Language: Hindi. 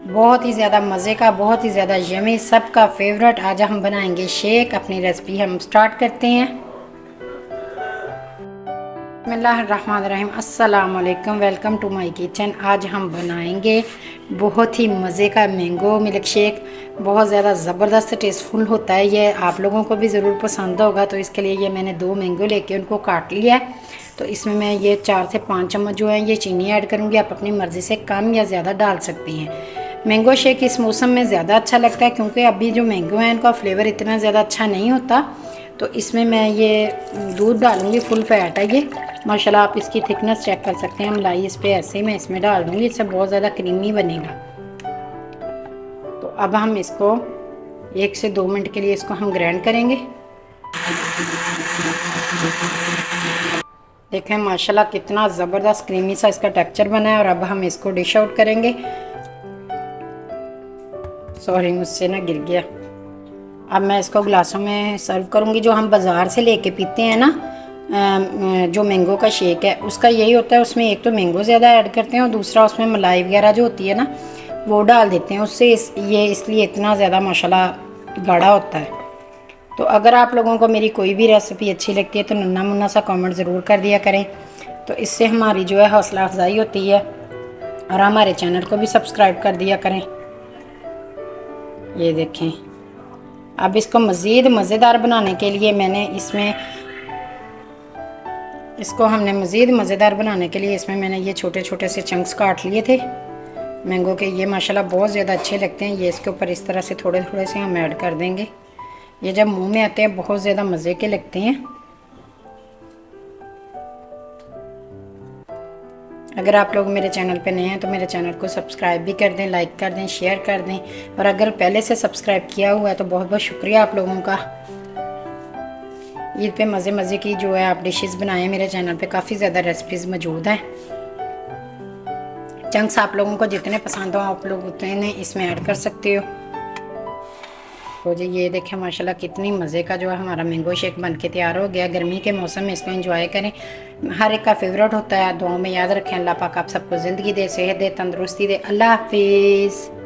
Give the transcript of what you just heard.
बहुत ही ज़्यादा मज़े का, बहुत ही ज़्यादा यमी, सबका फेवरेट। आज हम बनाएंगे शेक। अपनी रेसिपी हम स्टार्ट करते हैं। बिस्मिल्लाहिर्रहमानिर्रहीम, अस्सलाम वालेकुम, वेलकम टू माय किचन। आज हम बनाएंगे बहुत ही मज़े का मैंगो मिल्क शेक। बहुत ज़्यादा ज़बरदस्त टेस्टफुल होता है ये, आप लोगों को भी ज़रूर पसंद होगा। तो इसके लिए ये मैंने 2 मैंगो लेके उनको काट लिया है। तो इसमें मैं ये 4 से 5 चम्मच जो है ये चीनी ऐड करूँगी। आप अपनी मर्ज़ी से कम या ज़्यादा डाल सकती हैं। मैंगो शेक इस मौसम में ज़्यादा अच्छा लगता है, क्योंकि अभी जो मैंगो है इनका फ्लेवर इतना ज़्यादा अच्छा नहीं होता। तो इसमें मैं ये दूध डालूँगी, फुल फैट है ये माशाल्लाह। आप इसकी थिकनेस चेक कर सकते हैं। मलाई इस पर ऐसे ही मैं इसमें डाल दूँगी, इससे बहुत ज़्यादा क्रीमी बनेगा। तो अब हम इसको 1 से 2 मिनट के लिए इसको हम ग्राइंड करेंगे। देखें माशाल्लाह कितना ज़बरदस्त क्रीमी सा इसका टेक्सचर बना है। और अब हम इसको डिश आउट करेंगे। सॉरी, मुझसे ना गिर गया। अब मैं इसको गिलासों में सर्व करूँगी। जो हम बाज़ार से लेके पीते हैं ना, जो मैंगो का शेक है उसका यही होता है। उसमें एक तो मैंगो ज़्यादा ऐड करते हैं और दूसरा उसमें मलाई वगैरह जो होती है ना वो डाल देते हैं। उससे ये इसलिए इतना ज़्यादा माशाल्लाह गाढ़ा होता है। तो अगर आप लोगों को मेरी कोई भी रेसिपी अच्छी लगती है तो नन्ना मुन्ना सा कमेंट ज़रूर कर दिया करें। तो इससे हमारी जो है हौसला अफजाई होती है। और हमारे चैनल को भी सब्सक्राइब कर दिया करें। ये देखें, अब इसको मज़ीद मज़ेदार बनाने के लिए हमने मज़ीद मज़ेदार बनाने के लिए इसमें मैंने ये छोटे छोटे से चंक्स काट लिए थे मैंगो के। ये माशाल्लाह बहुत ज़्यादा अच्छे लगते हैं। ये इसके ऊपर इस तरह से थोड़े थोड़े से हम ऐड कर देंगे। ये जब मुंह में आते हैं बहुत ज़्यादा मज़े के लगते हैं। अगर आप लोग मेरे चैनल पे नए हैं तो मेरे चैनल को सब्सक्राइब भी कर दें, लाइक कर दें, शेयर कर दें। और अगर पहले से सब्सक्राइब किया हुआ है तो बहुत बहुत शुक्रिया आप लोगों का। ईद पे मज़े मज़े की जो है आप डिशेस बनाएं। मेरे चैनल पे काफ़ी ज़्यादा रेसिपीज़ मौजूद हैं। चंक्स आप लोगों को जितने पसंद हो आप लोग उतने इसमें ऐड कर सकते हो। तो जी ये देखें माशाल्लाह कितनी मज़े का जो है हमारा मैंगो शेक बन के तैयार हो गया। गर्मी के मौसम में इसको एंजॉय करें, हर एक का फेवरेट होता है। दुआओं में याद रखें। अल्लाह पाक आप सबको ज़िंदगी दे, सेहत दे, तंदुरुस्ती दे। अल्लाह हाफिज़।